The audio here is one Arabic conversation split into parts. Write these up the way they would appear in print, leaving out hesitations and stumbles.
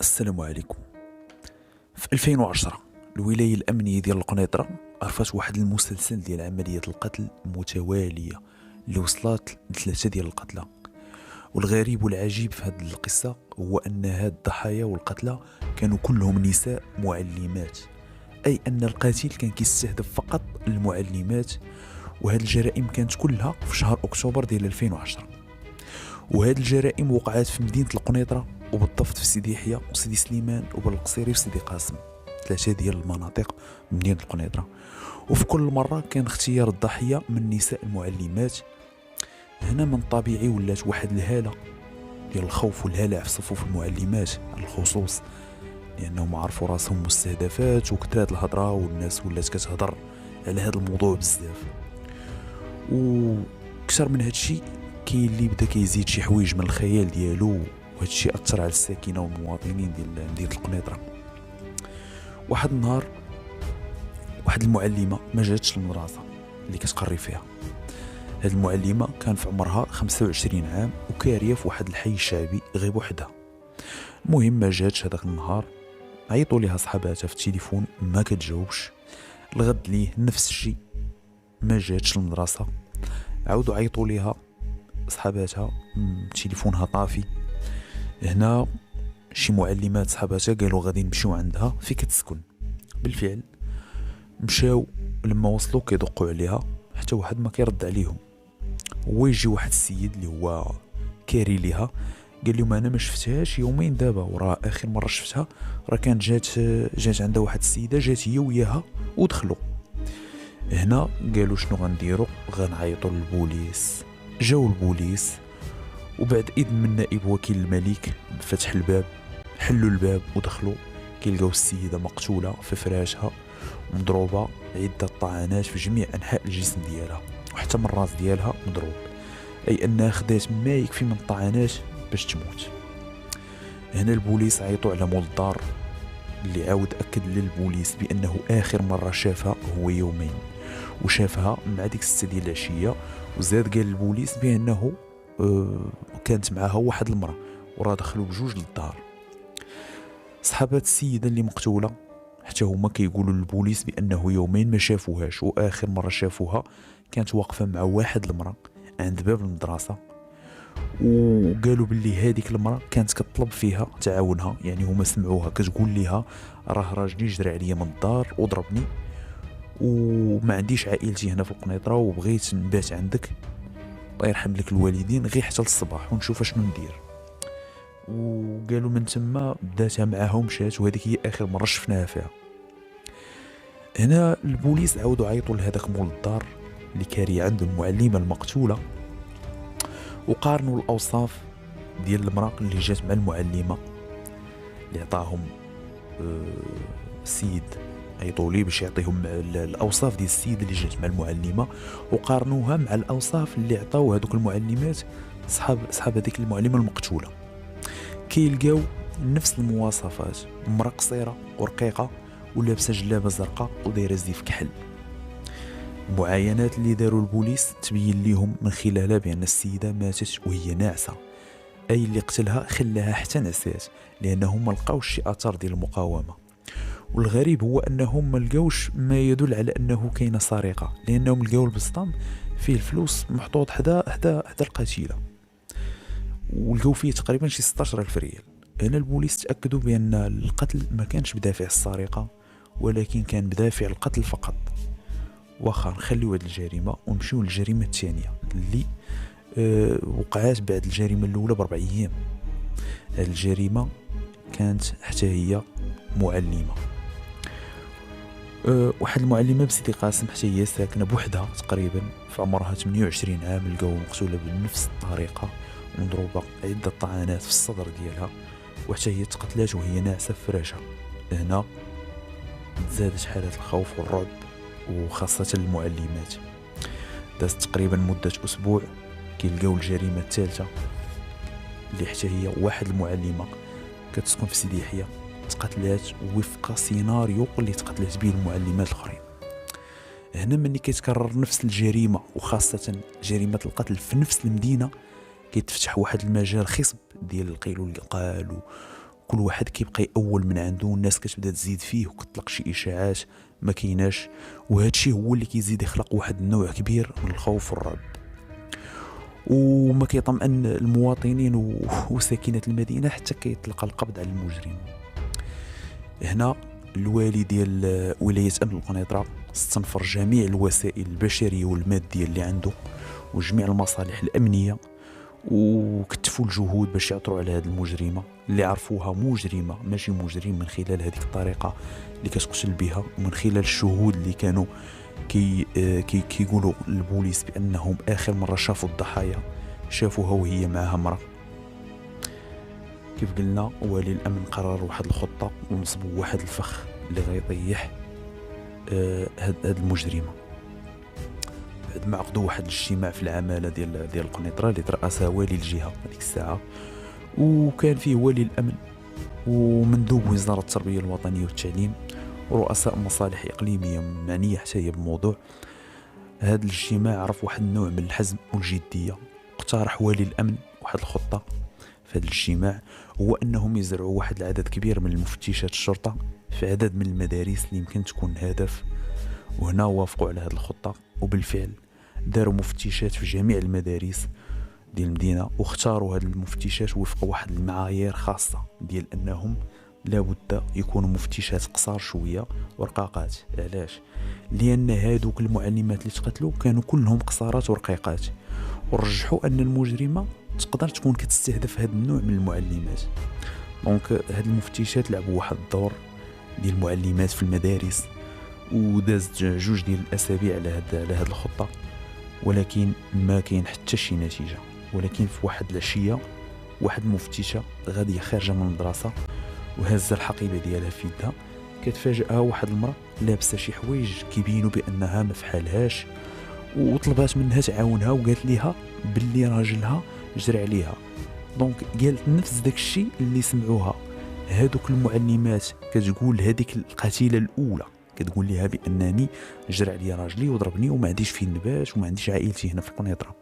السلام عليكم. في 2010 الولاية الأمنية ديال القنيطرة عرفت واحد المسلسل ديال عمليات القتل متوالية اللي وصلت لثلاثة ديال القتلى. والغريب والعجيب في هذه القصة هو أن هاد الضحايا والقتلى كانوا كلهم نساء معلمات، أي أن القاتل كان كيستهدف فقط المعلمات. وهاد الجرائم كانت كلها في شهر أكتوبر ديال 2010. وهاد الجرائم وقعت في مدينة القنيطرة، وبالضبط في سيدي يحيى وسيدي سليمان وبالقصيري وسيدي قاسم، ثلاثة ديال المناطق من مدينة القنيطرة. وفي كل مرة كان اختيار الضحية من نساء المعلمات. هنا من طبيعي ولات واحد الهالة ديال الخوف والهلع في صفوف المعلمات على الخصوص، لأنهم عرفوا راسهم مستهدفات وكثرت الهضرة والناس ولات كتهضر على هذا الموضوع بزاف. وكثر من هادشي كاين اللي بدا كيزيد شي حوايج من الخيال ديالو، وهادشي اثر على الساكنه والمواطنين ديال مدينه القنيطره. واحد النهار واحد المعلمه ما جاتش للمدرسه اللي كتقري فيها. هاد المعلمه كان في عمرها 25 عام وكاريه في واحد الحي الشعبي غير بوحدها. المهم ما جاتش هذاك النهار، عيطوا ليها صحاباتها في التليفون ما كتجاوبش. الغد ليه نفس الشيء، ما جاتش للمدرسه. عاودوا عيطوا ليها صحاباتها، تليفونها طافي. هنا شي معلمات صحاباتها قالوا غادي نمشيو عندها في كتسكن. بالفعل مشاو، لما وصلوا كيدقوا عليها حتى واحد ما كيرد عليهم. هو يجي واحد السيد اللي هو كاري ليها، قال لهم انا ما شفتهاش يومين دابا، وراه اخر مره شفتها راه كانت جات عندها واحد السيده، جات هي وياها ودخلوا. هنا قالوا شنو غنديروا، غنعيطوا للبوليس. جاو البوليس، وبعد إذن من نائب وكيل الملك بفتح الباب، حلوا الباب ودخلوا. كيلقاو السيدة مقتولة في فراشها، مضروبة عدة طعنات في جميع أنحاء الجسم ديالها، وحتى من الراس ديالها مضروب، أي أنها خدات ما يكفي من طعنات باش تموت. هنا البوليس عيطوا على مول الدار، اللي عاود أكد للبوليس بأنه آخر مرة شافها هو يومين، وشافها مع ديك 6 ديال العشية. وزاد قال البوليس بأنه كانت معها واحد المرأة، وراه دخلوا بجوج للدار. صحابات السيدة اللي مقتولة حتى هما كيقولوا للبوليس بأنه يومين ما شافوهاش، وآخر مرة شافوها كانت واقفة مع واحد المرأة عند باب المدرسة. وقالوا باللي هذيك المرأة كانت كتطلب فيها تعاونها، يعني هما سمعوها كتقول ليها راه راجلي جرى عليا من الدار وضربني، وما عنديش عائلتي هنا في القنيطرة، وبغيت نبات عندك، الله يرحم لك الوالدين، غير حتى للصباح ونشوف شنو ندير. وقالوا من تما بداتها معاهم مشات، وهذيك هي اخر مره شفناها فيها. هنا البوليس عاودوا عيطوا لهذاك مول الدار اللي كاري عنده المعلمه المقتوله، وقارنوا الاوصاف ديال المراه اللي جات مع المعلمه اللي عطاهم السيد. عيطوا لي باش يعطيهم الاوصاف ديال السيد اللي جات مع المعلمه، وقارنوها مع الاوصاف اللي عطاو هذوك المعلمات صحاب هذيك المعلمه المقتوله. كيلقاو نفس المواصفات، مرة قصيرة ورقيقة ولابسة جلابة زرقاء ودايرة زيف كحل. المعاينات اللي داروا البوليس تبين ليهم من خلالها بأن السيدة ماتت وهي ناعسة، أي اللي قتلها خلاها حتى نعسات، لأنهم ما لقاوش شي أثر ديال المقاومة. والغريب هو أنهم ما لقاوش ما يدل على أنه كاينة سرقة، لأنهم لقاو البسطام فيه الفلوس محطوط حدا القتيلة، ولقاو فيه تقريبا شي 16,000 ريال. هنا البوليس تأكدوا بأن القتل ما كانش بدافع السرقة، ولكن كان بدافع القتل فقط. واخا نخليو هاد الجريمة ونمشيو للجريمة الثانية اللي وقعات بعد الجريمة الأولى ب4 أيام. هاد الجريمة كانت حتى هي معلمة، واحد المعلمة بسيدي قاسم، حتى هي ساكنة بوحدها تقريبا، في عمرها 28 عام. لقاو مقتولة بنفس الطريقة، مضروبة عدة طعنات في الصدر ديالها، وحتى هي تقتلات وهي ناعسة في فراشها. هنا تزادت حالة الخوف والرعب، وخاصة المعلمات. دازت تقريبا مدة أسبوع كيلقاو الجريمة الثالثة اللي حتى هي واحد المعلمة كتسكن في سيدي يحيى تقتلات وفق سيناريو اللي تقتلات به المعلمات الآخرين. هنا مني كيتكرر نفس الجريمة، وخاصة جريمة القتل في نفس المدينة، كيتفتح واحد المجال خصب ديال القيل والقال كل واحد كيبقى يأول من عنده، الناس كتبدا تزيد فيه وكتطلق شي اشاعات ما كايناش، وهذا الشيء هو اللي كيزيد يخلق واحد النوع كبير من الخوف والرعب، وما كيطمئن المواطنين وساكنة المدينة حتى كيطلق القبض على المجرم. هنا الوالي ديال ولاية أمن القنيطرة استنفر جميع الوسائل البشرية والمادية اللي عنده وجميع المصالح الأمنية، وكتفوا الجهود باش يعثروا على هذه المجرمة اللي عرفوها مجرمة ماشي مجرم من خلال هذيك الطريقة اللي كتقتل بها، ومن خلال الشهود اللي كانوا كيقولوا البوليس بأنهم آخر مرة شافوا الضحايا شافوها وهي معها مرة. كيف قلنا والي الأمن قرر واحد الخطة ونصبوا واحد الفخ اللي غيطيح هاد المجرمة. بعد ما عقدوا واحد الاجتماع في العمالة ديال القنيطرة اللي ترأسها والي الجهة هذيك الساعة، وكان فيه والي الأمن ومندوب وزارة التربية الوطنية والتعليم ورؤساء مصالح إقليمية معنية حتى هي بالموضوع. هذا الاجتماع عرف واحد النوع من الحزم والجدية. اقترح والي الأمن واحد الخطة في هذا الاجتماع، هو أنهم يزرعوا واحد العدد كبير من المفتشات الشرطة في عدد من المدارس اللي يمكن تكون هدف، وهنا وافقوا على هذه الخطة، وبالفعل داروا مفتشات في جميع المدارس ديال المدينة، واختاروا هذه المفتشات وفق واحد المعايير خاصة ديال أنهم لابد يكونوا مفتشات قصار شوية ورقاقات. علاش؟ لأن هادوك المعلمات اللي تقتلوا كانوا كلهم قصارات ورقيقات، ورجحوا أن المجرمة تقدر تكون كتستهدف هذا النوع من المعلمات. دونك هاد المفتشات لعبوا واحد الدور ديال المعلمات في المدارس، ودازت 2 ديال الأسابيع على هاد الخطة، ولكن ما كاين حتى شي نتيجة. ولكن في واحد العشية واحد المفتشة غادية خارجة من المدرسة وهزة الحقيبة ديالها في يدها، كتفاجئها واحد المرأة لابسة شي حوايج كيبينوا بأنها ما فحالهاش، وطلبات منها تعاونها وقالت ليها باللي راجلها جرى عليها. دونك قالت نفس داك الشيء اللي سمعوها هادوك المعلمات، كتقول هذيك القتيلة الأولى كتقول ليها بأنني جرى عليا راجلي وضربني وما عنديش فين نبات وما عنديش عائلتي هنا في القنيطرة.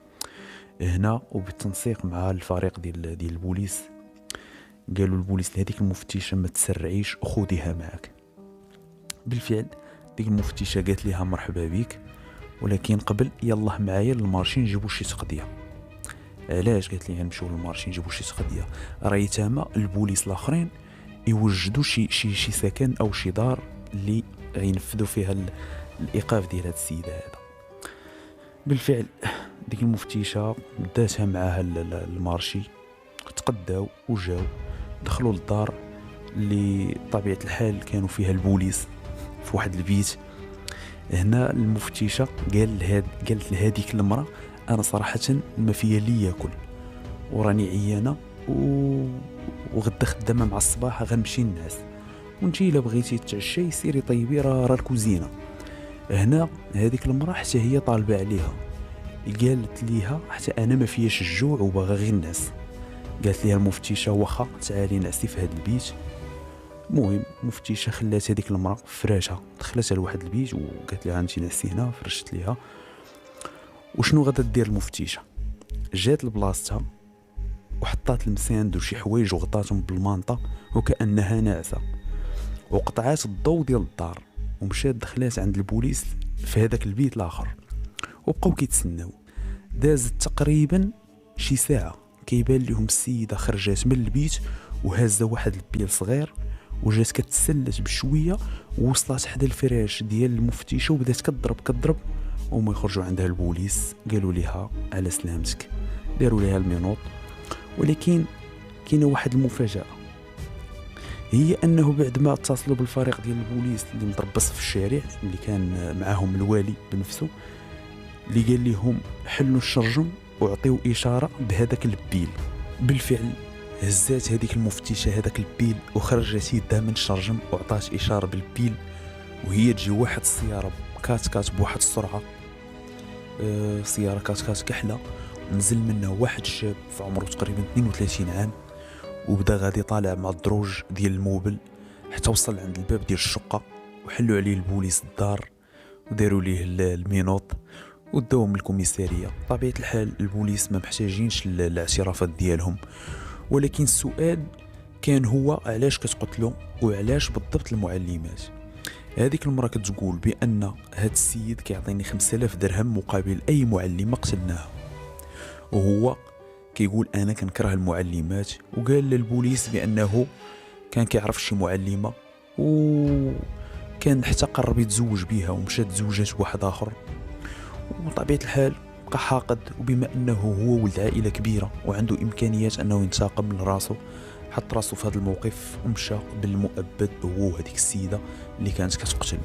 هنا وبالتنسيق مع الفريق ديال البوليس قالوا البوليس لهذيك المفتشة ما تسرعيش وخذيها معك. بالفعل ديك المفتشة قالت ليها مرحبا بك، ولكن قبل يلا معايا للمارشي نجيبوا شي تقضيه. علاش؟ قالت لي نمشيو للمارشي نجيبوا شي تقضيه، راه تما البوليس الاخرين يوجدوا شي سكن او شي دار اللي غينفذوا فيها الايقاف ديال هاد السيده هذا. بالفعل ديك المفتشة داتها معاها المارشي، تقداو وجاو دخلوا للدار اللي طبيعة الحال كانوا فيها البوليس في واحد البيت. هنا المفتشة قالت لهذيك المرأة انا صراحة ما فيا لي ياكل وراني عيانة وغدا خدامة مع الصباح غنمشي نعس، وانتي الا بغيتي تتعشي سيري طيبي راه الكوزينة. هنا هذيك المرأة حتى هي طالبة عليها، قالت ليها حتى انا ما فياش الجوع وباغا غير نعس. قالت ليها المفتشة واخا تعالي نعسي في هذا البيت. المهم المفتشة خلات هذيك المرأة في فراشها، دخلتها لواحد البيت وقالت لها انتي نعسي هنا، فرشت ليها. وشنو غادا دير المفتشة؟ جات لبلاصتها وحطات المساند وشي حوايج وغطاتهم بالمانطة وكأنها ناعسة، وقطعات الضوء ديال الدار ومشات دخلات عند البوليس في هذاك البيت الاخر، وبقاو كيتسناو. دازت تقريبا شي ساعة كيبان لهم السيدة خرجات من البيت وهازة واحد البيل صغير وجات كتسلت بشوية ووصلت حدا الفراش ديال المفتشة وبدات كتضرب وما يخرجوا عندها البوليس. قالوا لها على سلامتك، داروا لها المينوط. ولكن كاينه واحد المفاجأة، هي انه بعد ما اتصلوا بالفريق ديال البوليس اللي متربص في الشارع اللي كان معاهم الوالي بنفسه، اللي قال لهم حلوا الشرجم وعطيوا اشاره بهذاك البيل. بالفعل هزات هذيك المفتشة هذاك البيل وخرجت يدها من الشرجم وعطات اشاره بالبيل، وهي تجي واحد السياره كات بواحد السرعه، سياره كات كحله، نزل منها واحد الشاب في عمره تقريبا 32 عام وبدا غادي طالع مع الدروج ديال الموبل حتى وصل عند الباب ديال الشقه، وحلوا عليه البوليس الدار وداروا ليه المينوط وداوهم الكوميساريه. طبيعه الحال البوليس ما محتاجينش الاعترافات ديالهم، ولكن السؤال كان هو علاش كتقتلو وعلاش بالضبط المعلمات. هذيك المرة كتقول بأن هاد السيد كيعطيني 5000 درهم مقابل أي معلمة قتلناها، وهو كيقول أنا كنكره المعلمات، وقال للبوليس بأنه كان كيعرف شي معلمة وكان حتى قرب يتزوج بيها ومشى تزوجات واحد آخر، وطبيعة الحال بقى حاقد. وبما أنه هو ولد عائلة كبيرة وعنده إمكانيات أنه ينتقم لراسو، حط راسو في هذا الموقف ومشى بالمؤبد هو وهذيك السيدة اللي كانت كتقتل.